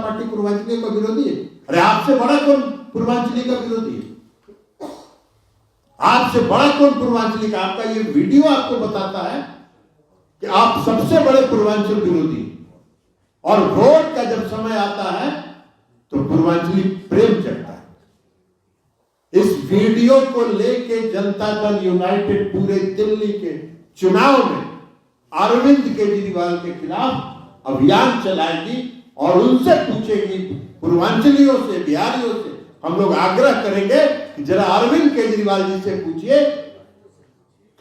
Party पूर्वांचलियों का विरोधी है? अरे आपसे बड़ा कौन पूर्वांचली का विरोधी है? आपसे बड़ा कौन पूर्वांचली का? आपका ये वीडियो आपको बताता है कि आप सबसे बड़े पूर्वांचल विरोधी, और वोट का जब समय आता है तो पूर्वांचली प्रेम चढ़ता है। इस वीडियो को लेके जनता दल यूनाइटेड पूरे दिल्ली के चुनाव में अरविंद केजरीवाल के खिलाफ अभियान चलाएगी और उनसे पूछेगी, पूर्वांचलियों से, बिहारियों से हम लोग आग्रह करेंगे कि जरा अरविंद केजरीवाल जी से पूछिए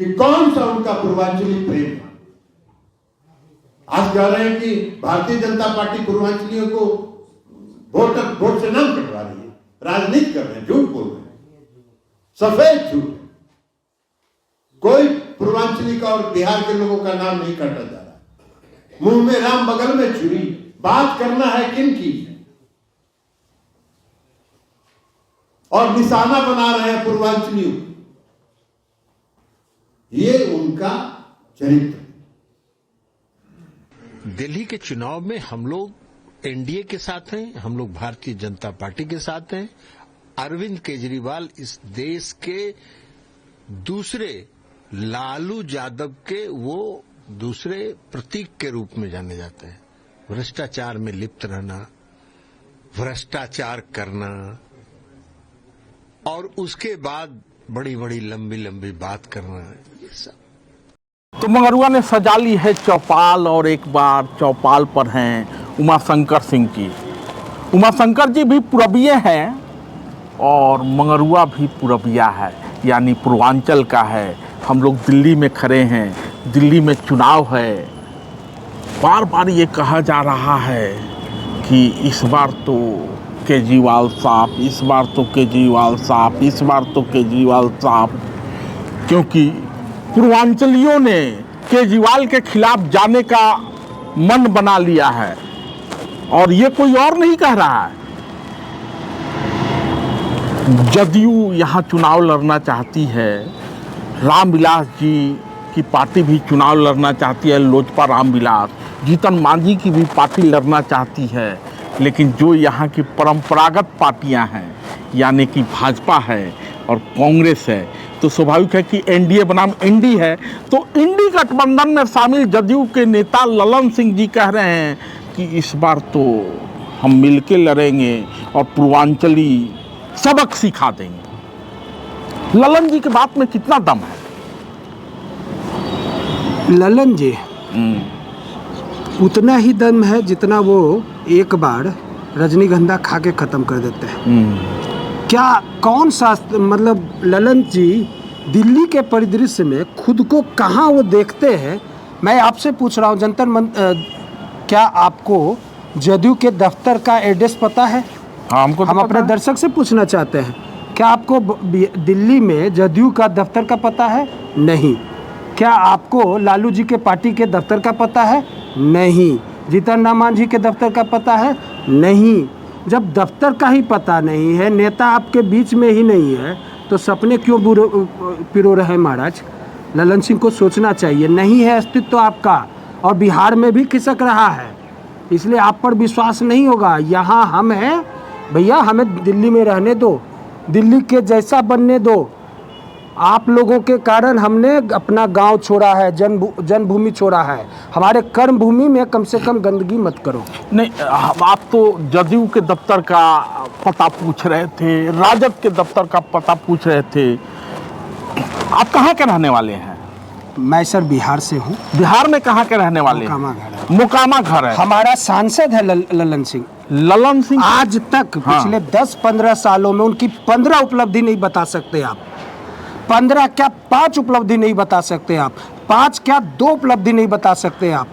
कि कौन सा उनका पूर्वांचली प्रेम है। आज कह रहे हैं कि भारतीय जनता पार्टी पूर्वांचलियों को वोट से नाम कटवा रही है, राजनीति कर रहे हैं, झूठ बोल रहे हैं, सफेद झूठ। कोई पूर्वांचली का और बिहार के लोगों का नाम नहीं काटा जा रहा। मुंह में राम बगल में छुरी, बात करना है किन की, और निशाना बना रहे हैं पूर्वांचलियों। ये उनका चरित्र। दिल्ली के चुनाव में हम लोग एनडीए के साथ हैं, हम लोग भारतीय जनता पार्टी के साथ हैं। अरविंद केजरीवाल इस देश के दूसरे लालू यादव के वो दूसरे प्रतीक के रूप में जाने जाते हैं। भ्रष्टाचार में लिप्त रहना, भ्रष्टाचार करना, और उसके बाद बड़ी बड़ी लंबी लंबी बात करना, ये सब। तो मंगरुआ ने सजा ली है चौपाल, और एक बार चौपाल पर हैं उमाशंकर सिंह जी। उमाशंकर जी भी पूरबिये हैं और मंगरुआ भी पूरबिया है, यानी पूर्वांचल का है। हम लोग दिल्ली में खड़े हैं, दिल्ली में चुनाव है। बार बार ये कहा जा रहा है कि इस बार तो केजरीवाल साहब, इस बार तो केजरीवाल साहब, इस बार तो केजरीवाल साहब, क्योंकि पूर्वांचलियों ने केजरीवाल के खिलाफ जाने का मन बना लिया है। और ये कोई और नहीं कह रहा है, जदयू यहाँ चुनाव लड़ना चाहती है, रामविलास जी की पार्टी भी चुनाव लड़ना चाहती है, लोजपा रामविलास, जीतन मांझी की भी पार्टी लड़ना चाहती है। लेकिन जो यहाँ की परंपरागत पार्टियाँ हैं, यानी कि भाजपा है और कांग्रेस है, तो स्वाभाविक है कि एनडीए बनाम इंडी है। तो इंडी गठबंधन में शामिल जदयू के नेता ललन सिंह जी कह रहे हैं कि इस बार तो हम मिलके लड़ेंगे और पूर्वांचली सबक सिखा देंगे। ललन जी की बात में कितना दम है? ललन जी उतना ही दम है जितना वो एक बार रजनीगंधा खा के ख़त्म कर देते हैं। क्या कौन सा, मतलब ललन जी दिल्ली के परिदृश्य में खुद को कहाँ वो देखते हैं? मैं आपसे पूछ रहा हूँ, क्या आपको जदयू के दफ्तर का एड्रेस पता है? हमको हम अपने दर्शक से पूछना चाहते हैं, क्या आपको दिल्ली में जदयू का दफ्तर का पता है? नहीं। क्या आपको लालू जी के पार्टी के दफ्तर का पता है? नहीं। जीतन राम मांझी के दफ्तर का पता है? नहीं। जब दफ्तर का ही पता नहीं है, नेता आपके बीच में ही नहीं है, तो सपने क्यों पिरो रहे महाराज? ललन सिंह को सोचना चाहिए, नहीं है अस्तित्व आपका, और बिहार में भी खिसक रहा है, इसलिए आप पर विश्वास नहीं होगा। यहाँ हम हैं भैया, हमें दिल्ली में रहने दो, दिल्ली के जैसा बनने दो। आप लोगों के कारण हमने अपना गांव छोड़ा है, जन्मभूमि छोड़ा है। हमारे कर्म भूमि में कम से कम गंदगी मत करो। नहीं, आप तो जदयू के दफ्तर का पता पूछ रहे थे, राजद के दफ्तर का पता पूछ रहे थे। आप कहाँ के रहने वाले हैं? मैं सर बिहार से हूँ। बिहार में कहाँ के रहने वाले हैं? मोकामा घर है। हमारा सांसद है ललन सिंह। ललन सिंह आज तक पिछले 10-15 सालों में उनकी 15 उपलब्धि नहीं बता सकते आप। 15 क्या 5 उपलब्धि नहीं बता सकते आप। 5 क्या 2 उपलब्धि नहीं बता सकते आप।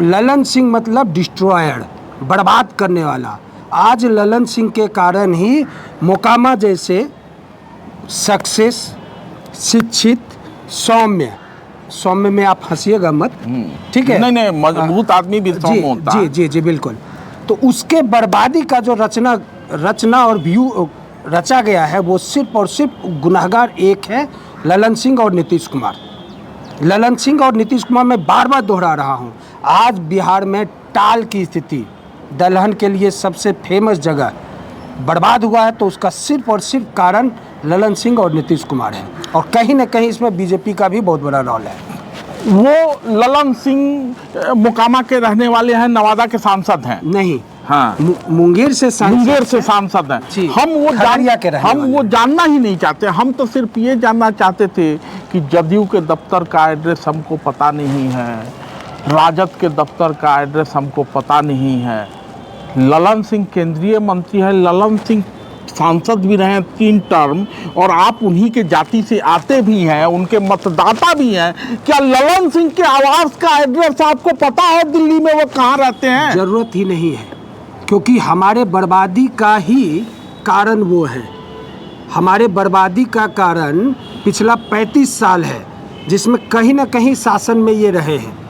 ललन सिंह मतलब डिस्ट्रॉयर, बर्बाद करने वाला। आज ललन सिंह के कारण ही मोकामा जैसे सक्सेस, शिक्षित, सौम्य में आप हंसिएगा मत, ठीक है? नहीं, मजबूत आदमी भी सौम्य होता है। जी बिल्कुल। तो उसके बर्बादी का जो रचना और व्यू रचा गया है, वो सिर्फ और सिर्फ गुनहगार एक है, ललन सिंह और नीतीश कुमार। ललन सिंह और नीतीश कुमार, मैं बार बार दोहरा रहा हूँ, आज बिहार में टाल की स्थिति, दलहन के लिए सबसे फेमस जगह बर्बाद हुआ है, तो उसका सिर्फ और सिर्फ कारण ललन सिंह और नीतीश कुमार है। और कहीं ना कहीं इसमें बीजेपी का भी बहुत बड़ा रोल है। वो ललन सिंह मोकामा के रहने वाले हैं, नवादा के सांसद हैं। नहीं, हाँ, मुंगेर से सांसद हैं। जी, हम वो जानना ही नहीं चाहते। हम तो सिर्फ ये जानना चाहते थे कि जदयू के दफ्तर का एड्रेस हमको पता नहीं है, राजद के दफ्तर का एड्रेस हमको पता नहीं है। ललन सिंह केंद्रीय मंत्री है, ललन सिंह सांसद भी रहे 3 टर्म, और आप उन्हीं के जाति से आते भी हैं, उनके मतदाता भी हैं। क्या ललन सिंह के आवास का एड्रेस आपको पता है दिल्ली में वो कहाँ रहते हैं? जरूरत ही नहीं है, क्योंकि हमारे बर्बादी का ही कारण वो है। हमारे बर्बादी का कारण पिछला 35 साल है, जिसमें कहीं ना कहीं शासन में ये रहे हैं।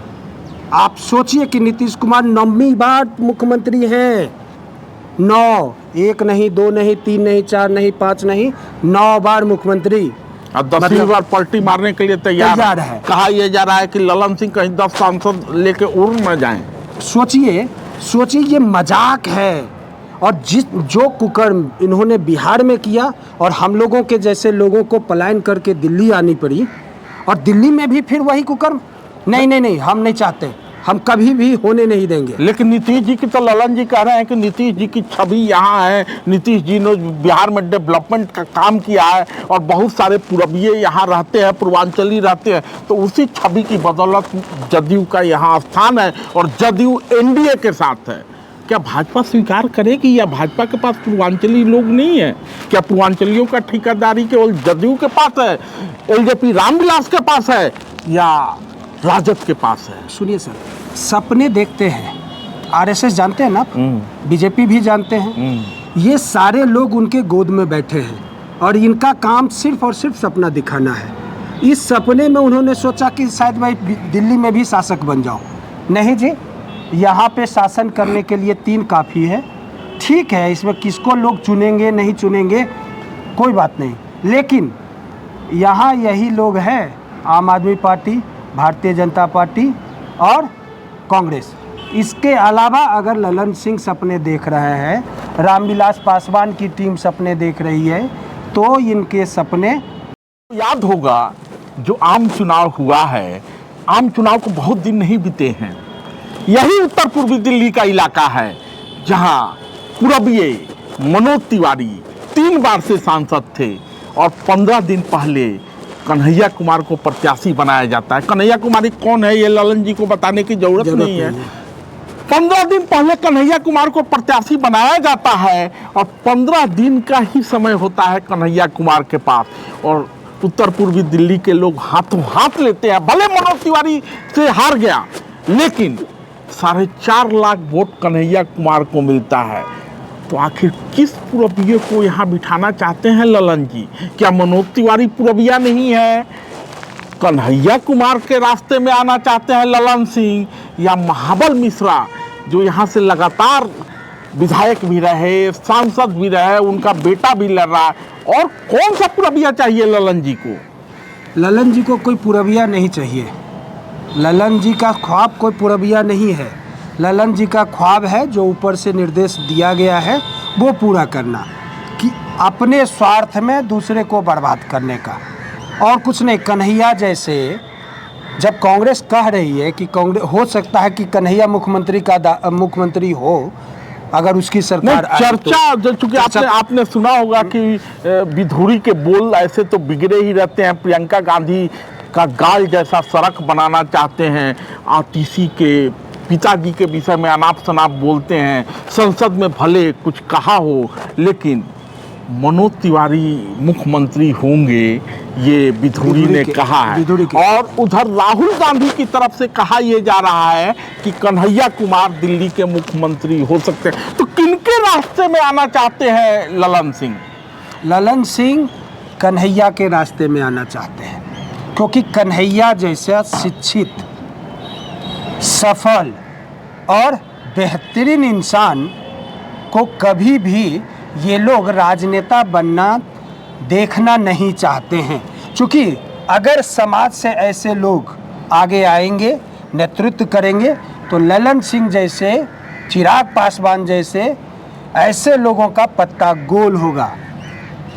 आप सोचिए कि नीतीश कुमार 9वीं बार मुख्यमंत्री हैं। 9, 1 नहीं, 2 नहीं, 3 नहीं, 4 नहीं, 5 नहीं, 9 बार मुख्यमंत्री। और 10वीं बार पलटी मारने के लिए तैयार है। कहा यह जा रहा है कि ललन सिंह कहीं 10 सांसद लेके उड़ न जाएं। सोचिए ये मजाक है। और जो कुकर्म इन्होंने बिहार में किया, और हम लोगों के जैसे लोगों को पलायन करके दिल्ली आनी पड़ी, और दिल्ली में भी फिर वही कुकर्म। नहीं, हम नहीं चाहते, हम कभी भी होने नहीं देंगे। लेकिन नीतीश जी की तो ललन जी कह रहे हैं कि नीतीश जी की छवि यहाँ है, नीतीश जी ने बिहार में डेवलपमेंट का काम किया है, और बहुत सारे पूर्वीय यहाँ रहते हैं, पूर्वांचली रहते हैं, तो उसी छवि की बदौलत जदयू का यहाँ स्थान है, और जदयू एनडीए के साथ है। क्या भाजपा स्वीकार करेगी, या भाजपा के पास पूर्वांचली लोग नहीं है? क्या पूर्वांचलियों का ठेकेदारी केवल जदयू के पास है, एलजेपी रामविलास के पास है, या राजद के पास है? सुनिए सर, सपने देखते हैं, आरएसएस जानते हैं ना, बीजेपी भी जानते हैं। ये सारे लोग उनके गोद में बैठे हैं, और इनका काम सिर्फ और सिर्फ सपना दिखाना है। इस सपने में उन्होंने सोचा कि शायद मैं दिल्ली में भी शासक बन जाऊं। नहीं जी, यहाँ पे शासन करने के लिए 3 काफ़ी है। ठीक है, इसमें किसको लोग चुनेंगे नहीं चुनेंगे कोई बात नहीं, लेकिन यहाँ यही लोग हैं, आम आदमी पार्टी, भारतीय जनता पार्टी और कांग्रेस। इसके अलावा अगर ललन सिंह सपने देख रहे हैं, रामविलास पासवान की टीम सपने देख रही है, तो इनके सपने याद होगा जो आम चुनाव हुआ है। आम चुनाव को बहुत दिन नहीं बीते हैं। यही उत्तर पूर्वी दिल्ली का इलाका है जहां पूर्वीय मनोज तिवारी 3 बार से सांसद थे, और 15 दिन पहले कन्हैया कुमार को प्रत्याशी बनाया जाता है। कन्हैया कुमार कौन है ये ललन जी को बताने की जरूरत नहीं है। 15 दिन पहले कन्हैया कुमार को प्रत्याशी बनाया जाता है, और 15 दिन का ही समय होता है कन्हैया कुमार के पास, और उत्तर पूर्वी दिल्ली के लोग हाथों हाथ लेते हैं। भले मनोज तिवारी से हार गया, लेकिन 4.5 लाख वोट कन्हैया कुमार को मिलता है। तो आखिर किस पूर्वीय को यहाँ बिठाना चाहते हैं ललन जी? क्या मनोज तिवारी पूर्विया नहीं है? कन्हैया कुमार के रास्ते में आना चाहते हैं ललन सिंह, या महाबल मिश्रा जो यहाँ से लगातार विधायक भी रहे, सांसद भी रहे, उनका बेटा भी लड़ रहा है? और कौन सा पूर्विया चाहिए ललन जी को? ललन जी को कोई पूर्विया नहीं चाहिए। ललन जी का ख्वाब कोई पूर्विया नहीं है। ललन जी का ख्वाब है जो ऊपर से निर्देश दिया गया है वो पूरा करना, कि अपने स्वार्थ में दूसरे को बर्बाद करने का, और कुछ नहीं। कन्हैया जैसे, जब कांग्रेस कह रही है कि कांग्रेस हो सकता है कि कन्हैया मुख्यमंत्री हो अगर उसकी सरकार चर्चा, जो चूंकि आपने सुना होगा कि विधुरी के बोल ऐसे तो बिगड़े ही रहते हैं। प्रियंका गांधी का गाल जैसा सड़क बनाना चाहते हैं, आरटीसी के पिताजी के विषय में अनाप शनाप बोलते हैं, संसद में भले कुछ कहा हो, लेकिन मनोज तिवारी मुख्यमंत्री होंगे ये विधुरी ने कहा है। और उधर राहुल गांधी की तरफ से कहा यह जा रहा है कि कन्हैया कुमार दिल्ली के मुख्यमंत्री हो सकते हैं। तो किनके रास्ते में आना चाहते हैं ललन सिंह? ललन सिंह कन्हैया के रास्ते में आना चाहते हैं, क्योंकि कन्हैया जैसा शिक्षित, सफल और बेहतरीन इंसान को कभी भी ये लोग राजनेता बनना देखना नहीं चाहते हैं। क्योंकि अगर समाज से ऐसे लोग आगे आएंगे, नेतृत्व करेंगे, तो ललन सिंह जैसे चिराग पासवान जैसे ऐसे लोगों का पत्ता गोल होगा।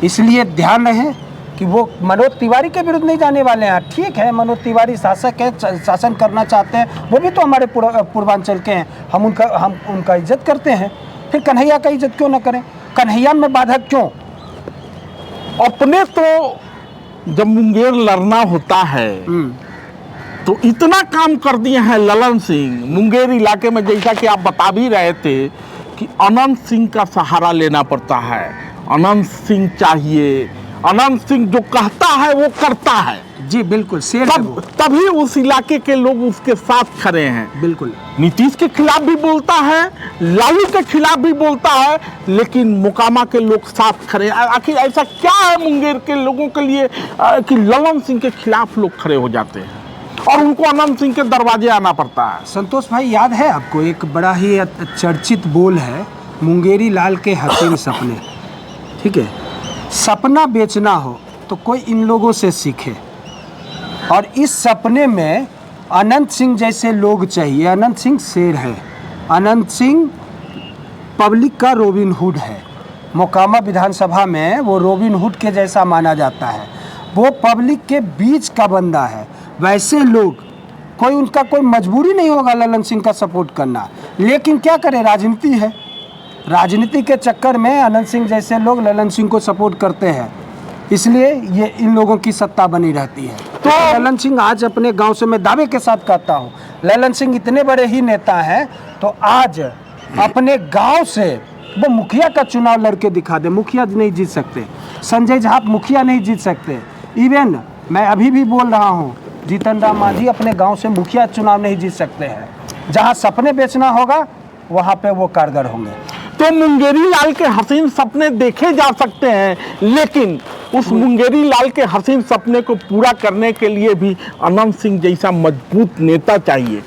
इसलिए ध्यान रहे कि वो मनोज तिवारी के विरुद्ध नहीं जाने वाले हैं। ठीक है, मनोज तिवारी शासक है, शासन करना चाहते हैं, वो भी तो हमारे पूर्वांचल के हैं, हम उनका इज्जत करते हैं। फिर कन्हैया का इज्जत क्यों ना करें? कन्हैया में बाधक क्यों? अपने तो जब मुंगेर लड़ना होता है तो इतना काम कर दिए हैं ललन सिंह मुंगेर इलाके में, जैसा कि आप बता भी रहे थे कि अनंत सिंह का सहारा लेना पड़ता है। अनंत सिंह चाहिए, अनंत सिंह जो कहता है वो करता है। जी बिल्कुल, शेर है वो। तभी उस इलाके के लोग उसके साथ खड़े हैं। बिल्कुल, नीतीश के खिलाफ भी बोलता है, लालू के खिलाफ भी बोलता है, लेकिन मोकामा के लोग साथ खड़े हैं। आखिर ऐसा क्या है मुंगेर के लोगों के लिए कि ललन सिंह के खिलाफ लोग खड़े हो जाते हैं और उनको अनंत सिंह के दरवाजे आना पड़ता है? संतोष भाई, याद है आपको एक बड़ा ही चर्चित बोल है, मुंगेरी लाल के हसीन सपने। ठीक है, सपना बेचना हो तो कोई इन लोगों से सीखे, और इस सपने में अनंत सिंह जैसे लोग चाहिए। अनंत सिंह शेर है, अनंत सिंह पब्लिक का रॉबिन हुड है। मोकामा विधानसभा में वो रॉबिन हुड के जैसा माना जाता है, वो पब्लिक के बीच का बंदा है। वैसे लोग उनका कोई मजबूरी नहीं होगा ललन सिंह का सपोर्ट करना, लेकिन क्या करें, राजनीति है। राजनीति के चक्कर में अनंत सिंह जैसे लोग ललन सिंह को सपोर्ट करते हैं, इसलिए ये इन लोगों की सत्ता बनी रहती है। तो ललन सिंह आज अपने गांव से मैं दावे के साथ कहता हूँ, ललन सिंह इतने बड़े ही नेता हैं तो आज अपने गांव से वो मुखिया का चुनाव लड़के दिखा दे। मुखिया नहीं जीत सकते, संजय झा मुखिया नहीं जीत सकते। इवन मैं अभी भी बोल रहा हूँ, जीतन राम मांझी अपने गांव से मुखिया चुनाव नहीं जीत सकते हैं। जहाँ सपने बेचना होगा वहाँ पे वो कारगर होंगे। तो मुंगेरी लाल के हसीन सपने देखे जा सकते हैं, लेकिन उस मुंगेरी लाल के हसीन सपने को पूरा करने के लिए भी अनंत सिंह जैसा मजबूत नेता चाहिए।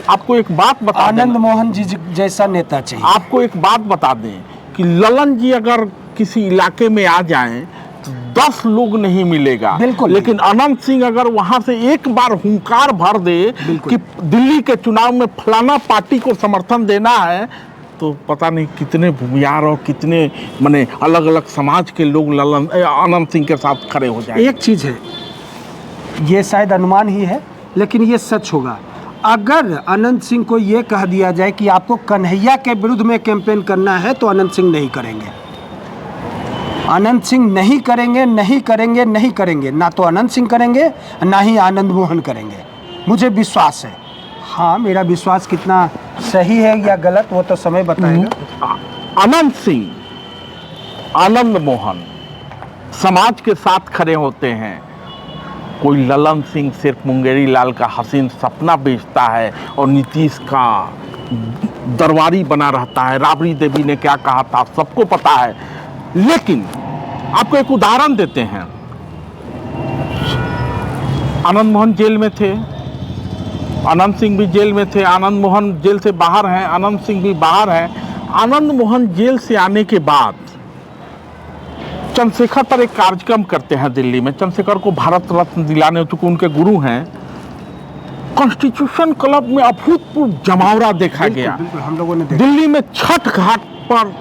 आपको एक बात बता दें, आनंद मोहन जी जैसा नेता चाहिए। आपको एक बात बता दें कि ललन जी अगर किसी इलाके में आ जाएं तो 10 लोग नहीं मिलेगा, बिल्कुल, लेकिन अनंत सिंह अगर वहां से एक बार हुंकार भर दे कि दिल्ली के चुनाव में फलाना पार्टी को समर्थन देना है, तो पता नहीं कितने भूमियार और कितने माने अलग अलग समाज के लोग अनंत सिंह के साथ खड़े हो जाएंगे। एक चीज़ है, ये शायद अनुमान ही है लेकिन ये सच होगा। अगर अनंत सिंह को ये कह दिया जाए कि आपको कन्हैया के विरुद्ध में कैंपेन करना है, तो अनंत सिंह नहीं करेंगे। अनंत सिंह नहीं करेंगे, नहीं करेंगे, नहीं करेंगे। ना तो अनंत सिंह करेंगे, ना ही आनंद मोहन करेंगे। मुझे विश्वास है। हाँ, मेरा विश्वास कितना सही है या गलत वो तो समय बताएगा। अनंत सिंह, आनंद मोहन समाज के साथ खड़े होते हैं। कोई ललन सिंह सिर्फ मुंगेरी लाल का हसीन सपना बेचता है और नीतीश का दरबारी बना रहता है। राबड़ी देवी ने क्या कहा था सबको पता है। लेकिन आपको एक उदाहरण देते हैं, आनंद मोहन जेल में थे, अनंत सिंह भी जेल में थे। आनंद मोहन जेल से बाहर हैं, अनंत सिंह भी बाहर हैं। आनंद मोहन जेल से आने के बाद चंद्रशेखर पर एक कार्यक्रम करते हैं दिल्ली में। चंद्रशेखर को भारत रत्न दिलाने, चूंकि उनके गुरु हैं। कॉन्स्टिट्यूशन क्लब में अभूतपूर्व जमावड़ा देखा गया। हम लोगों ने देखा। दिल्ली में छठ घाट पर,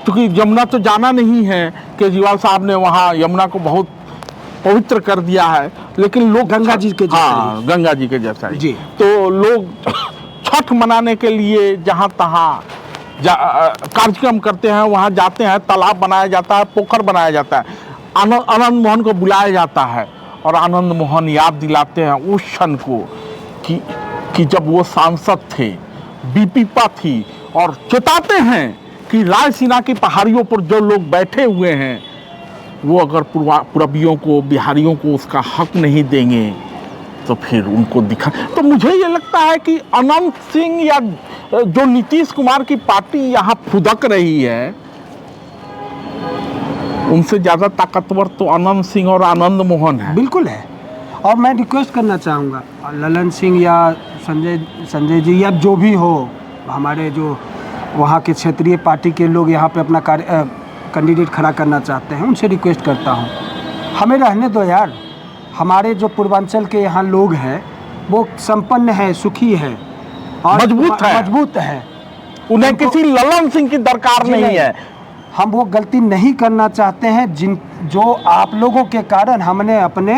क्योंकि यमुना तो जाना नहीं है, केजरीवाल साहब ने वहाँ यमुना को बहुत पवित्र कर दिया है, लेकिन लोग गंगा जी के जैसा, हाँ, गंगा जी के जैसा ही। जी। तो लोग छठ मनाने के लिए जहाँ तहाँ कार्यक्रम करते हैं, वहाँ जाते हैं। तालाब बनाया जाता है, पोखर बनाया जाता है। आनंद मोहन को बुलाया जाता है और आनंद मोहन याद दिलाते हैं उस क्षण को कि जब वो सांसद थे, बीपीपा थी, और चेताते हैं कि रायसीना की पहाड़ियों पर जो लोग बैठे हुए हैं वो अगर पूर्वियों को, बिहारियों को उसका हक नहीं देंगे तो फिर उनको दिखा। तो मुझे ये लगता है कि अनंत सिंह या जो नीतीश कुमार की पार्टी यहाँ फुदक रही है, उनसे ज़्यादा ताकतवर तो अनंत सिंह और आनंद मोहन है। बिल्कुल है। और मैं रिक्वेस्ट करना चाहूँगा, ललन सिंह या संजय जी या जो भी हो, हमारे जो वहाँ के क्षेत्रीय पार्टी के लोग यहाँ पे अपना कैंडिडेट खड़ा करना चाहते हैं, उनसे रिक्वेस्ट करता हूँ, हमें रहने दो यार। हमारे जो पूर्वांचल के यहाँ लोग हैं वो संपन्न है, सुखी है और मजबूत है। उन्हें किसी ललन सिंह की दरकार नहीं है। हम वो गलती नहीं करना चाहते हैं जो आप लोगों के कारण हमने अपने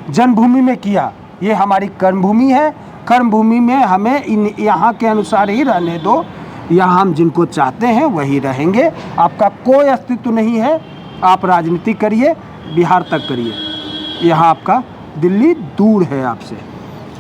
जन्मभूमि में किया। ये हमारी कर्मभूमि है, कर्मभूमि में हमें यहाँ के अनुसार ही रहने दो। यहाँ हम जिनको चाहते हैं वही रहेंगे। आपका कोई अस्तित्व नहीं है, आप राजनीति करिए, बिहार तक करिए, यहाँ आपका दिल्ली दूर है आपसे।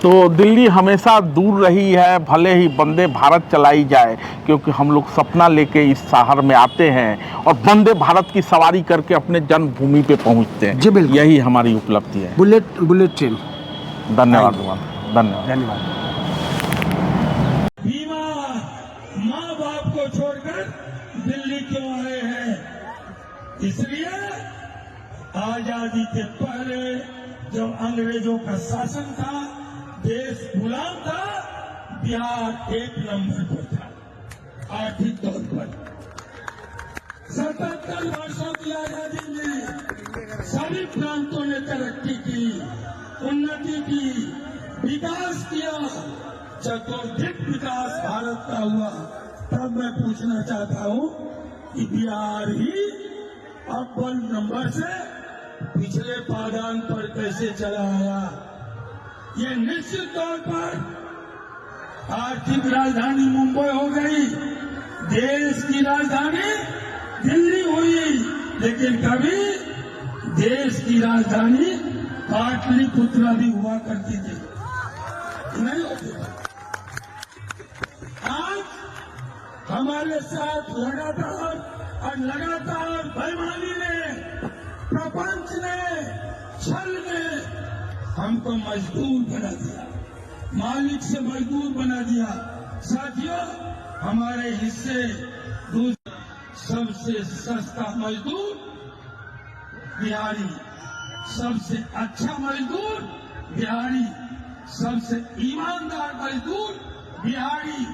तो दिल्ली हमेशा दूर रही है, भले ही वंदे भारत चलाई जाए, क्योंकि हम लोग सपना लेके इस शहर में आते हैं और वंदे भारत की सवारी करके अपने जन्मभूमि पे पहुंचते हैं। जी बिल्कुल, यही हमारी उपलब्धि है। Bullet train. धन्यवाद, धन्यवाद, धन्यवाद। भीमा माँ बाप को छोड़कर दिल्ली क्यों आए हैं? इसलिए आजादी के पहले जब अंग्रेजों का शासन था, देश गुलाम था, बिहार 1 नंबर पर था आर्थिक तौर पर। 77 वर्षों की आजादी में सभी प्रांतों ने तरक्की की, उन्नति की, विकास किया, चतुर्दिक विकास भारत का हुआ। तब मैं पूछना चाहता हूं कि बिहार ही अव्वल नंबर से पिछले पायदान पर कैसे चला आया? ये निश्चित तौर पर आर्थिक राजधानी मुंबई हो गई, देश की राजधानी दिल्ली हुई, लेकिन कभी देश की राजधानी पाटलिपुत्र भी हुआ करती थी, नहीं होती। आज हमारे साथ लगातार बेईमानी ने, प्रपंच ने, छल ने हमको मजदूर बना दिया, मालिक से मजदूर बना दिया। साथियों, हमारे हिस्से सबसे सस्ता मजदूर बिहारी, सबसे अच्छा मजदूर बिहारी, सबसे ईमानदार मजदूर बिहारी,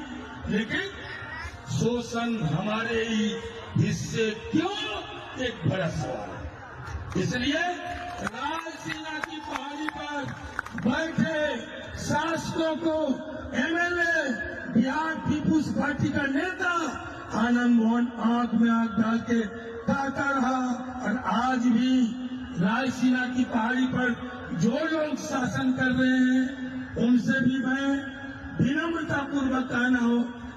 लेकिन शोषण हमारे ही हिस्से क्यों? एक बड़ा सवाल है। इसलिए रायसीना की पहाड़ी पर बैठे शासकों को एमएलए, बिहार पीपुल्स पार्टी का नेता आनंद मोहन आंख में आंख डाल के ताकता रहा। और आज भी रायसीना की पहाड़ी पर जो लोग शासन कर रहे हैं, उनसे भी मैं विनम्रता पूर्वक कहना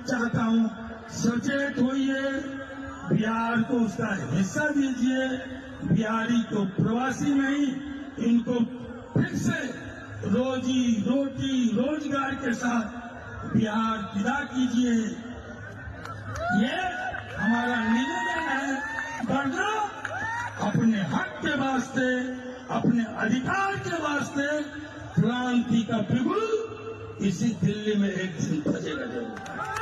चाहता हूं, सचेत होइए, बिहार को उसका हिस्सा दीजिए। बिहारी को प्रवासी नहीं, इनको फिर से रोजी रोटी रोजगार के साथ बिहार विदा कीजिए। ये हमारा निवेदन है, वरना अपने हक के वास्ते, अपने अधिकार के वास्ते क्रांति का बिगुल इसी दिल्ली में एक दिन बजेगा जरूर।